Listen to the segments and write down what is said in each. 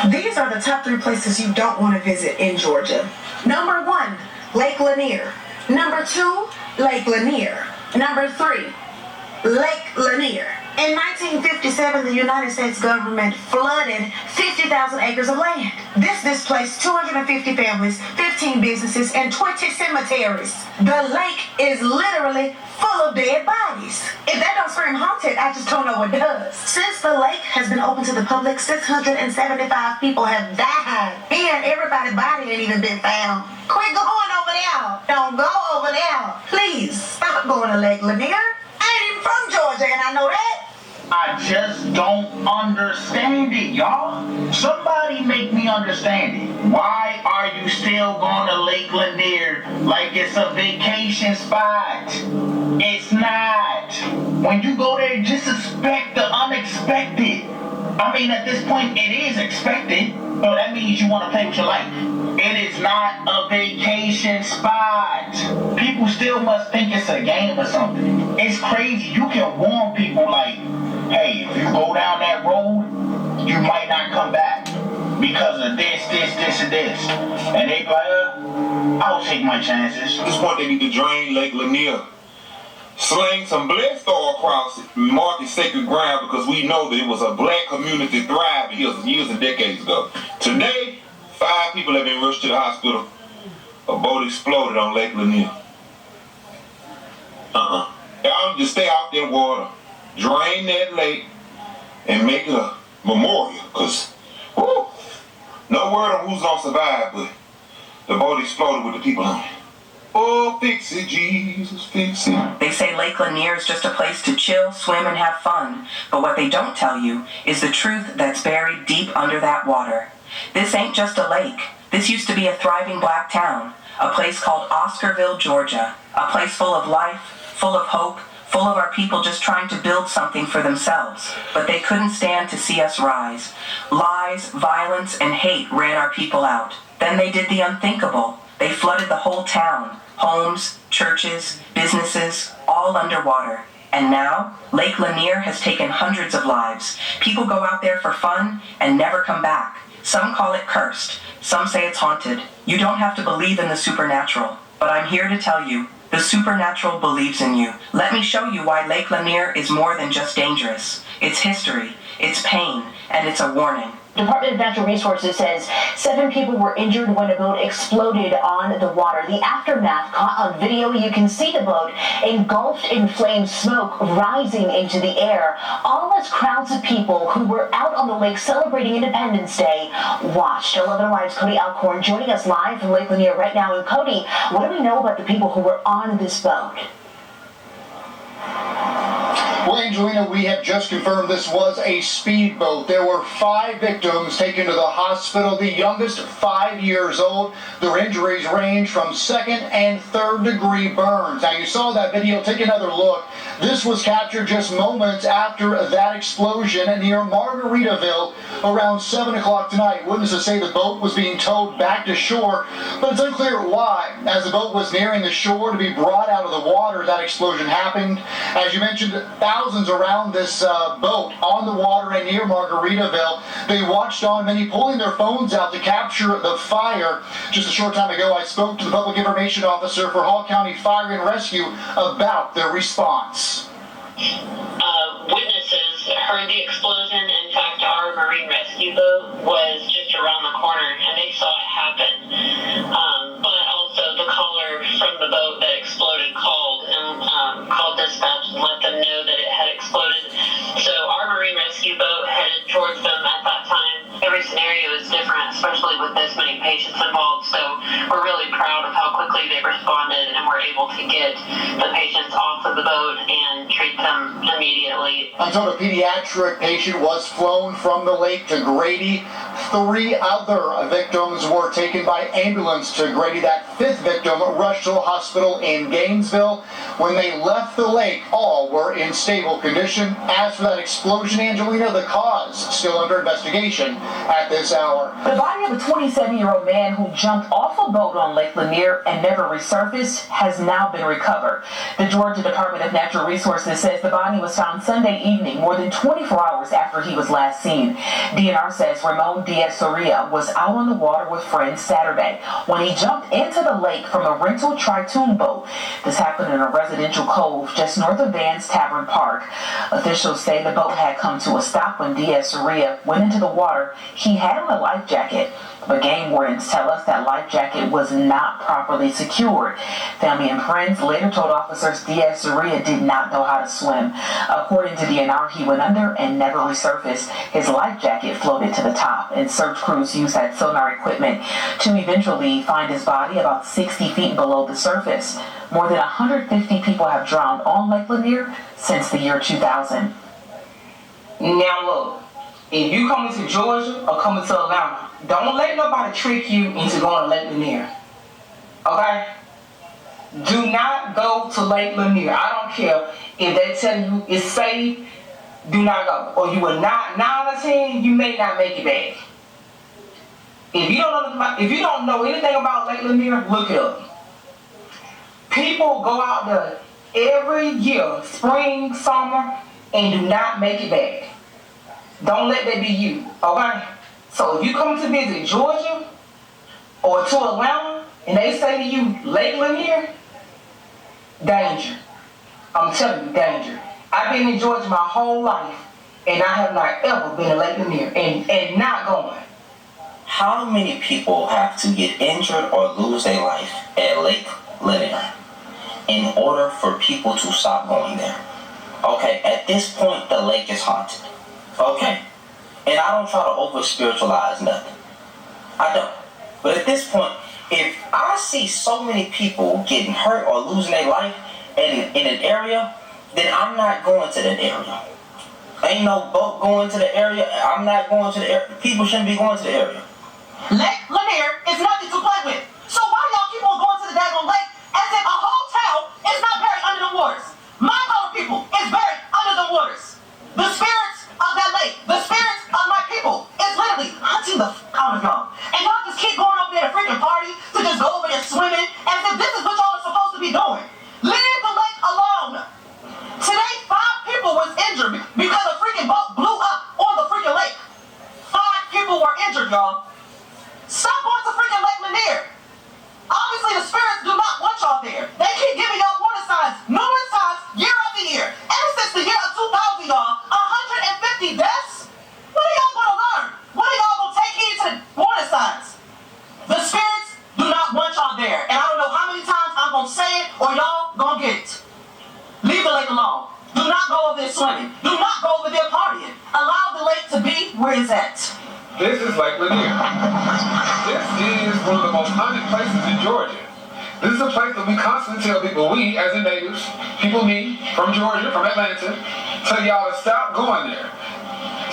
These are the top 3 places you don't want to visit in Georgia. Number 1, Lake Lanier. Number 2, Lake Lanier. Number 3, Lake Lanier. In 1957, the United States government flooded 50,000 acres of land. This displaced 250 families, 15 businesses, and 20 cemeteries. The lake is literally full of dead bodies. If that don't scream haunted, I just don't know what does. Since the lake has been open to the public, 675 people have died. And everybody's body ain't even been found. Quit going over there. Don't go over there. Please, stop going to Lake Lanier. I ain't even from Georgia, and I know that. I just don't understand it, y'all. Somebody make me understand it. Why are you still going to Lake Lanier like it's a vacation spot? It's not. When you go there, just expect the unexpected. I mean, at this point, it is expected, but that means you want to play with your life. It is not a vacation spot. People still must think it's a game or something. It's crazy. You can warn people like, hey, if you go down that road, you might not come back because of this, and this. And they be like, I'll take my chances. At this point, they need to drain Lake Lanier. Sling some blessed oil across it, mark it sacred ground, because we know that it was a black community thriving years and decades ago. Today, 5 people have been rushed to the hospital. A boat exploded on Lake Lanier. Y'all just stay out there in water, drain that lake, and make it a memorial, because no word on who's gonna survive, but the boat exploded with the people on it. Oh, fix it, Jesus, fix it. They say Lake Lanier is just a place to chill, swim, and have fun. But what they don't tell you is the truth that's buried deep under that water. This ain't just a lake. This used to be a thriving black town, a place called Oscarville, Georgia. A place full of life, full of hope, full of our people just trying to build something for themselves. But they couldn't stand to see us rise. Lies, violence, and hate ran our people out. Then they did the unthinkable. They flooded the whole town. Homes, churches, businesses, all underwater. And now, Lake Lanier has taken hundreds of lives. People go out there for fun and never come back. Some call it cursed. Some say it's haunted. You don't have to believe in the supernatural. But I'm here to tell you, the supernatural believes in you. Let me show you why Lake Lanier is more than just dangerous. It's history, it's pain, and it's a warning. Department of Natural Resources says 7 people were injured when a boat exploded on the water. The aftermath caught on video. You can see the boat engulfed in flame, smoke rising into the air, all as crowds of people who were out on the lake celebrating Independence Day watched. 11 Alive's Cody Alcorn joining us live from Lake Lanier right now. And Cody, what do we know about the people who were on this boat? Well, Angelina, we have just confirmed this was a speedboat. There were 5 victims taken to the hospital, the youngest 5 years old. Their injuries range from 2nd and 3rd degree burns. Now, you saw that video. Take another look. This was captured just moments after that explosion near Margaritaville around 7 o'clock tonight. Witnesses say the boat was being towed back to shore, but it's unclear why. As the boat was nearing the shore to be brought out of the water, that explosion happened. As you mentioned, thousands around this boat on the water and near Margaritaville. They watched on, many pulling their phones out to capture the fire. Just a short time ago, I spoke to the public information officer for Hall County Fire and Rescue about their response. Witnesses heard the explosion. In fact, our marine rescue boat was just around the corner, and they saw it happen. But also, the caller from the boat that exploded called dispatch and let them know that it had exploded. So our marine rescue boat headed towards them at that time. Every scenario is different, especially with this many patients involved. So we're really proud of how quickly they responded and were able to get the patients off of the boat and treat them immediately. Until the pediatric patient was flown from the lake to Grady, 3 other victims were taken by ambulance to Grady. That 5th victim rushed to a hospital in Gainesville. When they left the lake, all were in stable condition. As for that explosion, Angelina, the cause still under investigation at this hour. The body of a 27-year-old man who jumped off a boat on Lake Lanier and never never resurfaced, has now been recovered. The Georgia Department of Natural Resources says the body was found Sunday evening, more than 24 hours after he was last seen. DNR says Ramon Diaz-Soria was out on the water with friends Saturday when he jumped into the lake from a rental Tritoon boat. This happened in a residential cove just north of Van's Tavern Park. Officials say the boat had come to a stop when Diaz-Soria went into the water. He had on a life jacket, but game wardens tell us that life jacket was not properly secured. Family and friends later told officers Diaz-Soria did not know how to swim. According to DNR, he went under and never resurfaced. His life jacket floated to the top, and search crews used that sonar equipment to eventually find his body about 60 feet below the surface. More than 150 people have drowned on Lake Lanier since the year 2000. Now look, if you coming to Georgia or coming to Atlanta, don't let nobody trick you into going to Lake Lanier. Okay? Do not go to Lake Lanier. I don't care if they tell you it's safe. Do not go. Or you will not, 9 out of 10, you may not make it back. If you don't know anything about Lake Lanier, look it up. People go out there every year, spring, summer, and do not make it back. Don't let that be you, okay? So if you come to visit Georgia or to Atlanta and they say to you, Lake Lanier, danger. I'm telling you, danger. I've been in Georgia my whole life and I have not ever been to Lake Lanier and not going. How many people have to get injured or lose their life at Lake Lanier in order for people to stop going there? Okay, at this point, the lake is haunted. Okay? And I don't try to over-spiritualize nothing. I don't. But at this point, if I see so many people getting hurt or losing their life in an area, then I'm not going to that area. Ain't no boat going to the area. I'm not going to the area. People shouldn't be going to the area. Lake Lanier is nothing to play with. So why do y'all keep on going to the daggone lake as if a whole town is not buried under the waters? My colored people is buried under the waters. The spirits of that lake, the spirits of my people is literally hunting the out of y'all. And y'all just keep going over there to freaking party to just go over there swimming as if this is what y'all are supposed to be doing. Leave the lake alone. Today, 5 people was injured because a freaking boat blew up on the freaking lake. 5 people were injured, y'all. Stop going to freaking Lake Lanier. Obviously, the spirits do not want y'all there. They keep giving y'all warning signs numerous times, year after year. Ever since the year of 2000, y'all, 150 deaths? What are y'all going to learn? What are y'all going to take heed to the warning signs? The spirits do not want y'all there. And I don't know how many times I'm going to say it or y'all going to get it. Leave the lake alone. Do not go over there swimming. Do not go over there partying. Allow the lake to be where it's at. This is Lake Lanier. This is one of the most haunted places in Georgia. This is a place that we constantly tell people, we as in natives, people me, from Georgia, from Atlanta, tell y'all to stop going there.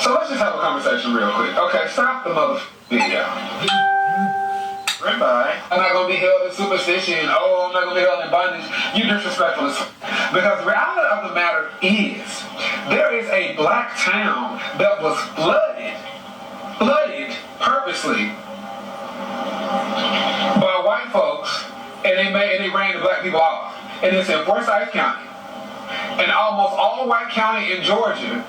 So let's just have a conversation real quick. Okay, stop the mother video. Goodbye. I'm not going to be held in superstition. Oh, I'm not going to be held in bondage. You disrespectful as because the reality of the matter is, there is a black town that was flooded purposely by white folks, and they ran the black people off. And it's in Forsyth County, and almost all white county in Georgia,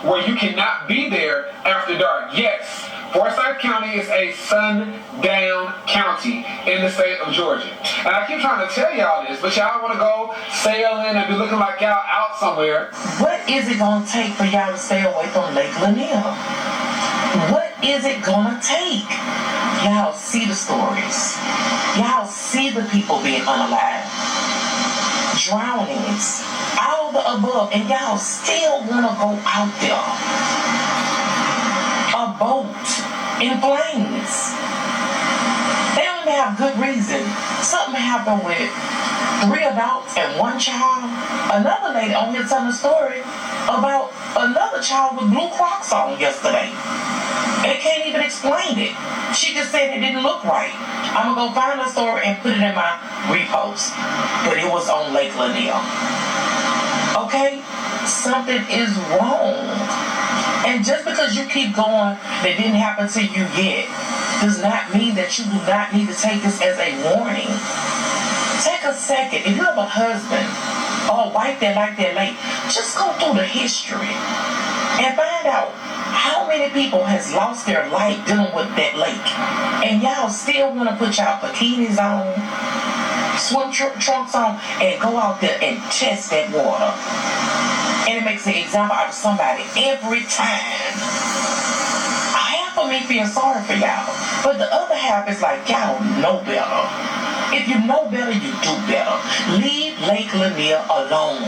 where you cannot be there after dark. Yes, Forsyth County is a sundown county in the state of Georgia. And I keep trying to tell y'all this, but y'all want to go sailing and be looking like y'all out somewhere. What is it going to take for y'all to stay away from Lake Lanier? What is it gonna take? Y'all see the stories. Y'all see the people being unalive. Drownings. All the above. And y'all still wanna go out there. A boat in flames. They don't even have good reason. Something happened with 3 adults and 1 child. Another lady on here telling a story about another child with blue Crocs on yesterday. And can't even explain it. She just said it didn't look right. I'm gonna go find the story and put it in my repost. But it was on Lake Lanier. Okay? Something is wrong. And just because you keep going, that didn't happen to you yet, does not mean that you do not need to take this as a warning. Take a second. If you have a husband or a wife that like that lake, just go through the history and find out how many people has lost their life dealing with that lake. And y'all still want to put y'all bikinis on, swim trunks on, and go out there and test that water. And it makes an example out of somebody every time. Half of me feels sorry for y'all, but the other half is like, y'all know better. If you know better, you do better. Leave Lake Lanier alone.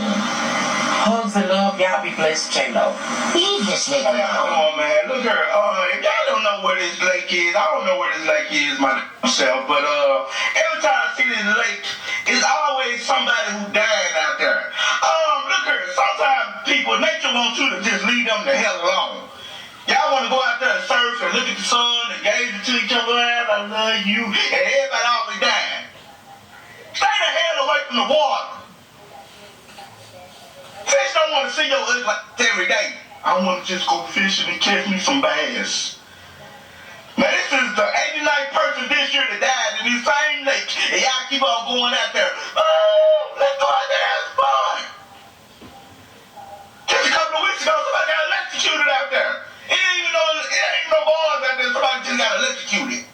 Hugs and love, y'all be blessed, J-Lo. Come on, man. Look here. If y'all don't know where this lake is, I don't know where this lake is myself, but every time I see this lake, it's always somebody who died out there. Look here. Sometimes nature wants you to just leave them the hell alone. Y'all want to go out there and surf and look at the sun and gaze into each other and I love you, and everybody always dying. Stay the hell away from the water. Fish don't want to see your ugly like every day. I want to just go fishing and catch me some bass. Now this is the 89th person this year that died in this same lake, and y'all keep on going out there. Oh, let's go out there and have fun. Just a couple of weeks ago, somebody got electrocuted out there. It ain't no bars out there. Somebody just got electrocuted.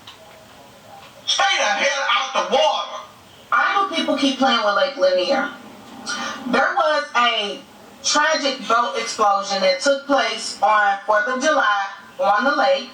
Stay the hell out the water. I know people keep playing with Lake Lanier. There was a tragic boat explosion that took place on 4th of July on the lake,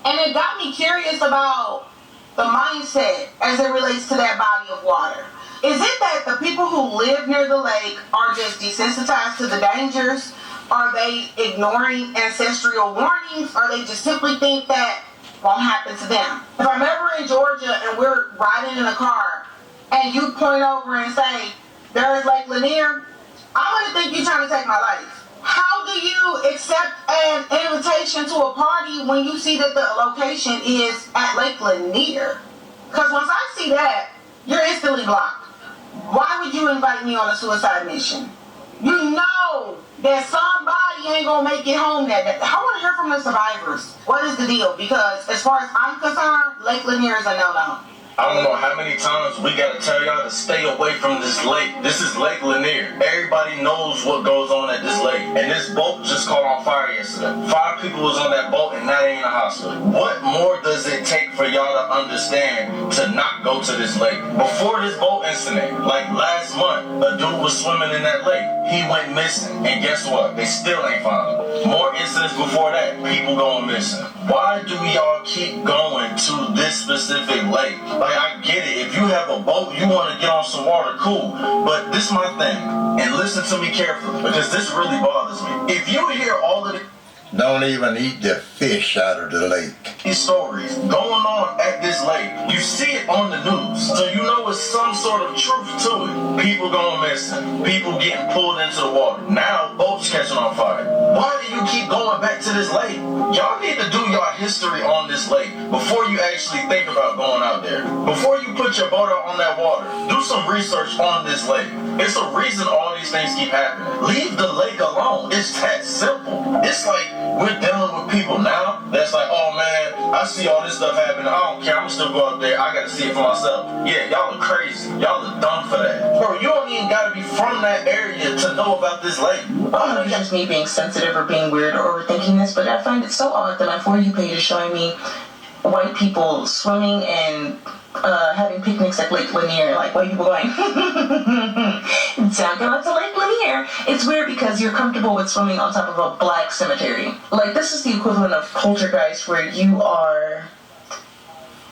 and it got me curious about the mindset as it relates to that body of water. Is it that the people who live near the lake are just desensitized to the dangers? Are they ignoring ancestral warnings? Or they just simply think that won't happen to them? If I'm ever in Georgia and we're riding in a car and you point over and say, there is Lake Lanier, I'm going to think you're trying to take my life. How do you accept an invitation to a party when you see that the location is at Lake Lanier? Because once I see that, you're instantly blocked. Why would you invite me on a suicide mission? You know that somebody ain't going to make it home that day. I want to hear from the survivors. What is the deal? Because as far as I'm concerned, Lake Lanier is a no-no. I don't know how many times we gotta tell y'all to stay away from this lake. This is Lake Lanier. Everybody knows what goes on at this lake. And this boat just caught on fire yesterday. 5 people was on that boat and now they in the hospital. What more does it take for y'all to understand to not go to this lake? Before this boat incident, like last month, a dude was swimming in that lake. He went missing. And guess what? They still ain't found him. More incidents before that, people going missing. Why do y'all keep going to this specific lake? Like, I get it. If you have a boat, you want to get on some water, cool. But this is my thing. And listen to me carefully, because this really bothers me. If you hear all of the... Don't even eat the fish out of the lake. These stories going on at this lake, you see it on the news, so you know it's some sort of truth to it. People going missing, people getting pulled into the water. Now boats catching on fire. Why do you keep going back to this lake? Y'all need to do your history on this lake before you actually think about going out there. Before you put your boat out on that water, do some research on this lake. It's a reason all these things keep happening. Leave the lake alone. It's that simple. It's like we're dealing with people now that's like, oh man, I see all this stuff happening. I don't care. I'm still go out there. I gotta see it for myself. Yeah, y'all are crazy. Y'all are dumb for that. Bro, you don't even gotta be from that area to know about this lake. I don't know if it's just me being sensitive or being weird or overthinking this, but I find it so odd that my For You page is showing me white people swimming and having picnics at Lake Lanier, like white people going, don't go out to Lake Lanier. It's weird because you're comfortable with swimming on top of a black cemetery. Like, this is the equivalent of poltergeist, where you are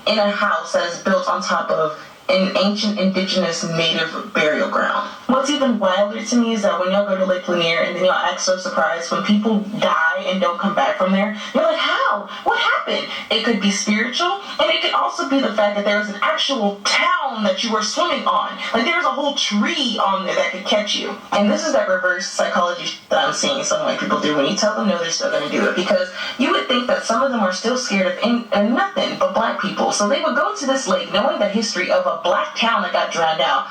in a house that is built on top of an ancient indigenous native burial ground. What's even wilder to me is that when y'all go to Lake Lanier and then y'all act so surprised when people die and don't come back from there, you're like, how? What happened? It could be spiritual, and it could also be the fact that there's an actual town that you were swimming on. Like, there's a whole tree on there that could catch you. And this is that reverse psychology that I'm seeing some white people do. When you tell them no, they're still going to do it, because you would think that some of them are still scared of nothing but black people. So they would go to this lake knowing the history of a black town that got drowned out,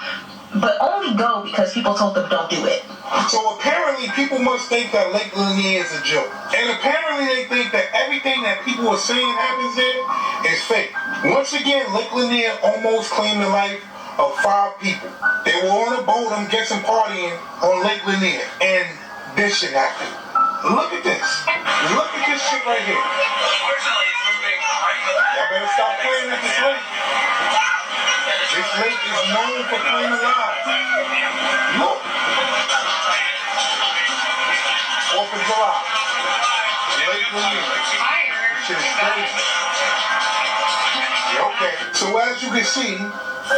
but only go because people told them don't do it. So apparently people must think that Lake Lanier is a joke. And apparently they think that everything that people are saying happens there is fake. Once again, Lake Lanier almost claimed the life of 5 people. They were on a boat, I'm guessing partying on Lake Lanier, and this shit happened. Look at this. Look at this shit right here. Y'all better stop playing at this lake. This lake is known for playing alive. Look. 4th of July. Lake Lanier. This shit is crazy. Yeah, okay. So as you can see,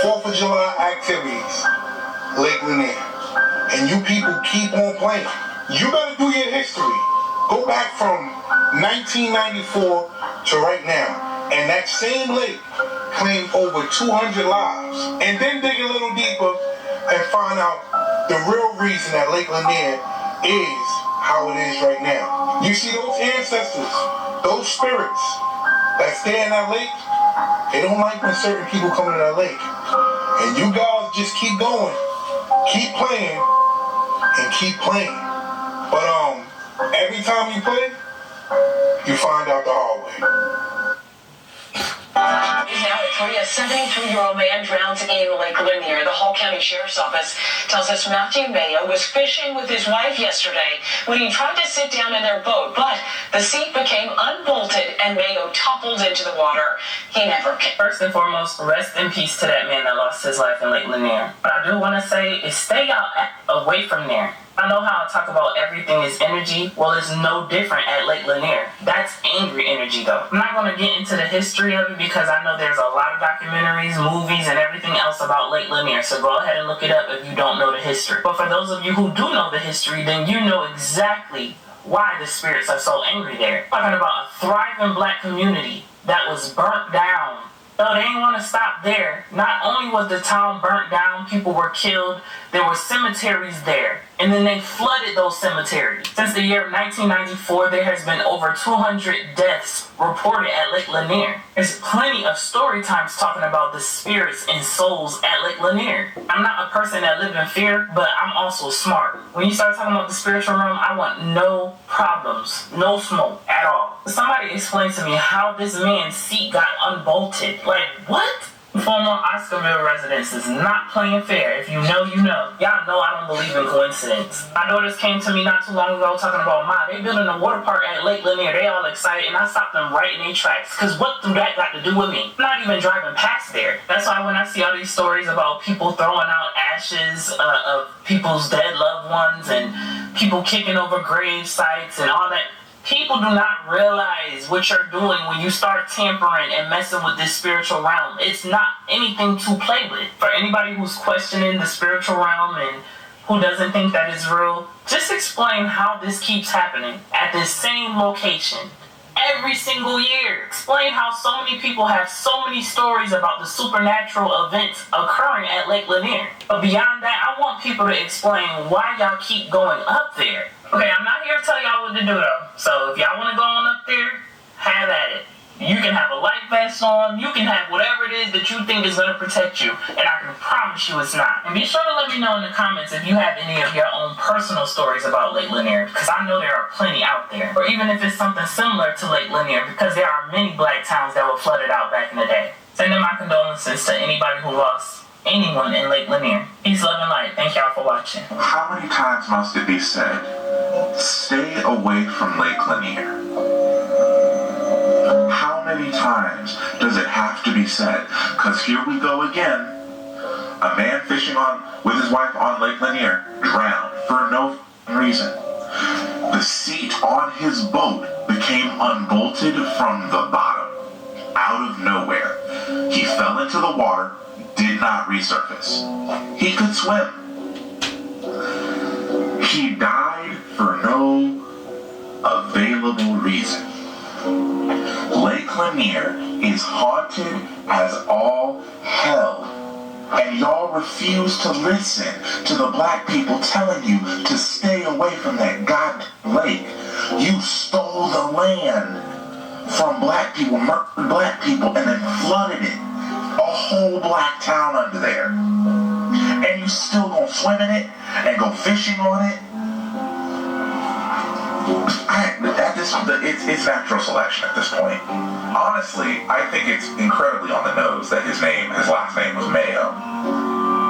4th of July activities. Lake Lanier. And you people keep on playing. You better do your history. Go back from 1994 to right now. And that same lake claimed over 200 lives. And then dig a little deeper and find out the real reason that Lake Lanier is how it is right now. You see those ancestors, those spirits that stay in that lake, they don't like when certain people come into that lake. And you guys just keep going, keep playing, and keep playing. But every time you play, you find out the hard way. Now at 3, a 73-year-old man drowned in Lake Lanier. The Hall County Sheriff's Office tells us Matthew Mayo was fishing with his wife yesterday when he tried to sit down in their boat, but the seat became unbolted and Mayo toppled into the water. He never came. First and foremost, rest in peace to that man that lost his life in Lake Lanier. What I do want to say is stay out away from there. I know how I talk about everything is energy. Well, it's no different at Lake Lanier. That's angry energy, though. I'm not going to get into the history of it because I know there's a lot of documentaries, movies, and everything else about Lake Lanier. So go ahead and look it up if you don't know the history. But for those of you who do know the history, then you know exactly why the spirits are so angry there. Talking about a thriving black community that was burnt down. No, they didn't want to stop there. Not only was the town burnt down, people were killed, there were cemeteries there. And then they flooded those cemeteries. Since the year of 1994, there has been over 200 deaths reported at Lake Lanier. There's plenty of story times talking about the spirits and souls at Lake Lanier. I'm not a person that lives in fear, but I'm also smart. When you start talking about the spiritual realm, I want no problems, no smoke at all. Somebody explain to me how this man's seat got unbolted. Like, what? Former Oscarville residents is not playing fair. If you know, you know. Y'all know I don't believe in coincidence. My daughters came to me not too long ago talking about, Ma, they building a water park at Lake Lanier. They all excited, and I stopped them right in their tracks. Because what do that got to do with me? I'm not even driving past there. That's why when I see all these stories about people throwing out ashes of people's dead loved ones and people kicking over grave sites and all that, people do not realize what you're doing when you start tampering and messing with this spiritual realm. It's not anything to play with. For anybody who's questioning the spiritual realm and who doesn't think that it's real, just explain how this keeps happening at this same location every single year. Explain how so many people have so many stories about the supernatural events occurring at Lake Lanier. But beyond that, I want people to explain why y'all keep going up there. Okay, I'm not here to tell y'all what to do though. So if y'all want to go on up there, have at it. You can have a life vest on, you can have whatever it is that you think is going to protect you, and I can promise you it's not. And be sure to let me know in the comments if you have any of your own personal stories about Lake Lanier, because I know there are plenty out there. Or even if it's something similar to Lake Lanier, because there are many black towns that were flooded out back in the day. Sending my condolences to anybody who lost anyone in Lake Lanier. Peace, love, and light. Thank y'all for watching. How many times must it be said, stay away from Lake Lanier? How many times does it have to be said? Because here we go again. A man fishing with his wife on Lake Lanier drowned for no reason. The seat on his boat became unbolted from the bottom, out of nowhere. He fell into the water, did not resurface. He could swim. He died for no available reason. Lake Lanier is haunted as all hell, and y'all refuse to listen to the black people telling you to stay away from that goddamn lake. You stole the land from black people, murdered black people, and then flooded it. A whole black town under there. And you still gonna swim in it and go fishing on it? It's natural selection at this point. Honestly, I think it's incredibly on the nose that his last name was Mayo.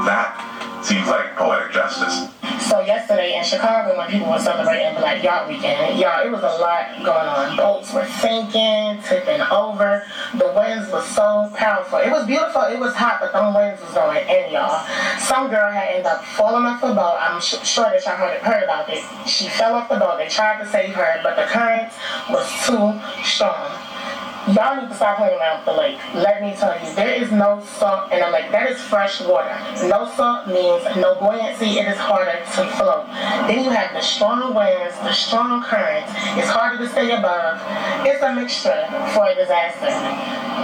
That seems like poetic justice. So yesterday in Chicago, when people were celebrating Black Yacht Weekend, y'all, it was a lot going on. Boats were sinking, tipping over. The winds were so powerful. It was beautiful. It was hot, but them winds was going in, y'all. Some girl had ended up falling off the boat. I'm sure that y'all heard about it. She fell off the boat. They tried to save her, but the current was too strong. Y'all need to stop playing around with the lake. Let me tell you, there is no salt in the lake. That is fresh water. No salt means no buoyancy. It is harder to float. Then you have the strong winds, the strong currents. It's harder to stay above. It's a mixture for a disaster.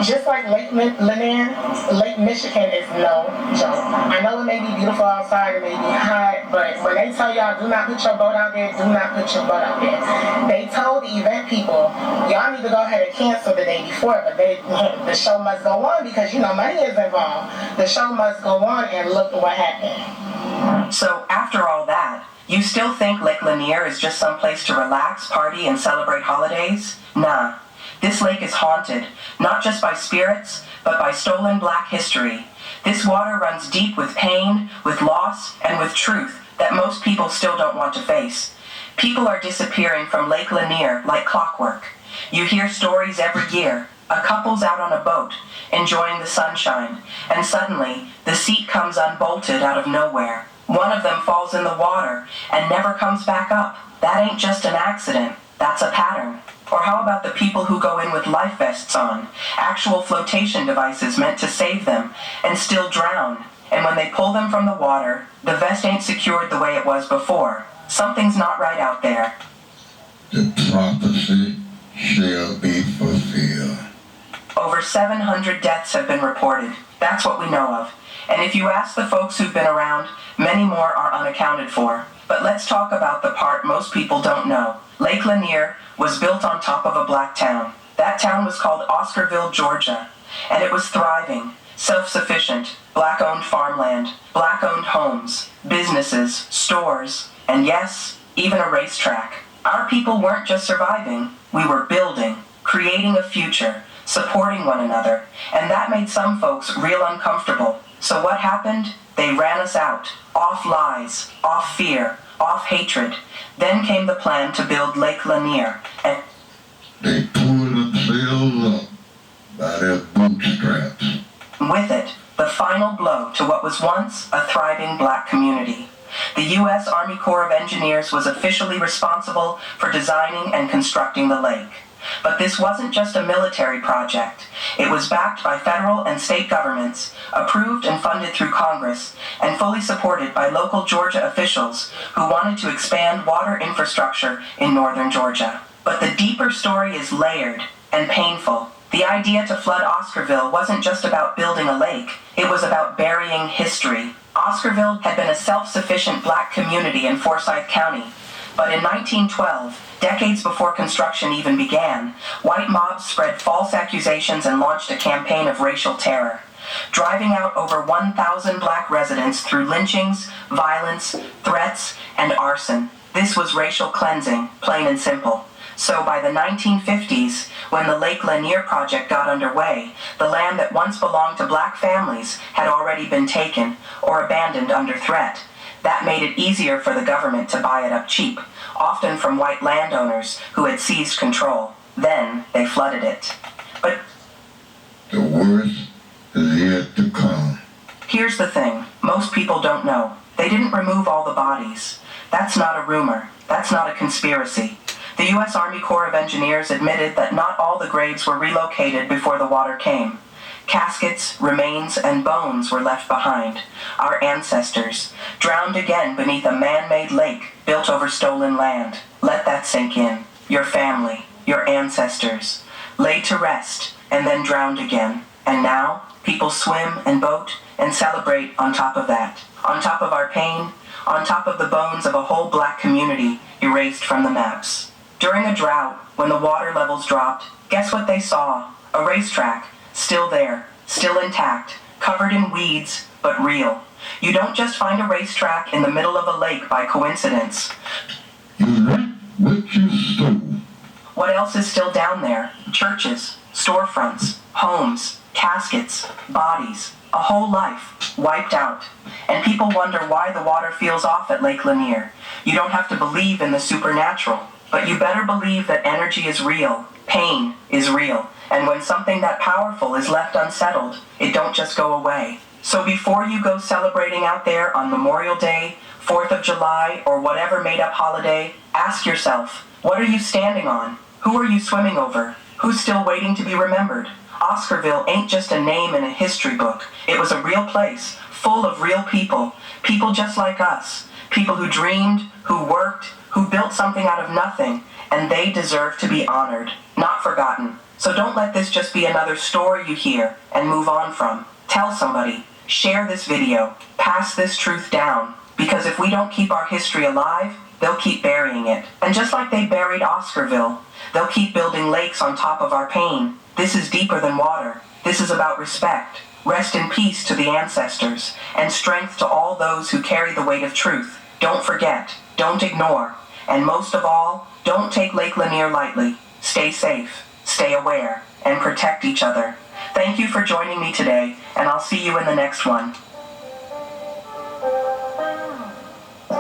Just like Lake Lanier, Lake Michigan is no joke. I know it may be beautiful outside, it may be hot, but when they tell y'all do not put your boat out there, do not put your boat out there. They told the event people, y'all need to go ahead and cancel the day before, but the show must go on because, you know, money is involved. The show must go on, and look at what happened. So after all that, you still think Lake Lanier is just some place to relax, party, and celebrate holidays? Nah. This lake is haunted, not just by spirits, but by stolen Black history. This water runs deep with pain, with loss, and with truth that most people still don't want to face. People are disappearing from Lake Lanier like clockwork. You hear stories every year. A couple's out on a boat, enjoying the sunshine, and suddenly the seat comes unbolted out of nowhere. One of them falls in the water and never comes back up. That ain't just an accident, that's a pattern. Or how about the people who go in with life vests on, actual flotation devices meant to save them, and still drown? And when they pull them from the water, the vest ain't secured the way it was before. Something's not right out there. The prophecy shall be fulfilled. Over 700 deaths have been reported. That's what we know of. And if you ask the folks who've been around, many more are unaccounted for. But let's talk about the part most people don't know. Lake Lanier was built on top of a Black town. That town was called Oscarville, Georgia. And it was thriving, self-sufficient, Black-owned farmland, Black-owned homes, businesses, stores, and yes, even a racetrack. Our people weren't just surviving, we were building, creating a future, supporting one another, and that made some folks real uncomfortable. So what happened? They ran us out. Off lies, off fear, off hatred. Then came the plan to build Lake Lanier, and they pulled themselves up by their bootstraps. With it, the final blow to what was once a thriving Black community. The U.S. Army Corps of Engineers was officially responsible for designing and constructing the lake. But this wasn't just a military project. It was backed by federal and state governments, approved and funded through Congress, and fully supported by local Georgia officials who wanted to expand water infrastructure in northern Georgia. But the deeper story is layered and painful. The idea to flood Oscarville wasn't just about building a lake, it was about burying history. Oscarville had been a self-sufficient Black community in Forsyth County. But in 1912, decades before construction even began, white mobs spread false accusations and launched a campaign of racial terror, driving out over 1,000 Black residents through lynchings, violence, threats, and arson. This was racial cleansing, plain and simple. So by the 1950s, when the Lake Lanier project got underway, the land that once belonged to Black families had already been taken or abandoned under threat. That made it easier for the government to buy it up cheap, often from white landowners who had seized control. Then they flooded it. But the worst is yet to come. Here's the thing, most people don't know. They didn't remove all the bodies. That's not a rumor. That's not a conspiracy. The U.S. Army Corps of Engineers admitted that not all the graves were relocated before the water came. Caskets, remains, and bones were left behind. Our ancestors, drowned again beneath a man-made lake built over stolen land. Let that sink in. Your family, your ancestors, laid to rest and then drowned again. And now, people swim and boat and celebrate on top of that. On top of our pain, on top of the bones of a whole Black community erased from the maps. During a drought, when the water levels dropped, guess what they saw? A racetrack. Still there, still intact, covered in weeds, but real. You don't just find a racetrack in the middle of a lake by coincidence. You reap what you sow. What else is still down there? Churches, storefronts, homes, caskets, bodies. A whole life, wiped out. And people wonder why the water feels off at Lake Lanier. You don't have to believe in the supernatural, but you better believe that energy is real, pain is real, and when something that powerful is left unsettled, it don't just go away. So before you go celebrating out there on Memorial Day, 4th of July, or whatever made-up holiday, ask yourself, what are you standing on? Who are you swimming over? Who's still waiting to be remembered? Oscarville ain't just a name in a history book. It was a real place, full of real people, people just like us, people who dreamed, who worked, who built something out of nothing, and they deserve to be honored, not forgotten. So don't let this just be another story you hear and move on from. Tell somebody, share this video, pass this truth down, because if we don't keep our history alive, they'll keep burying it. And just like they buried Oscarville, they'll keep building lakes on top of our pain. This is deeper than water. This is about respect. Rest in peace to the ancestors, and strength to all those who carry the weight of truth. Don't forget, don't ignore, and most of all, don't take Lake Lanier lightly. Stay safe, stay aware, and protect each other. Thank you for joining me today, and I'll see you in the next one.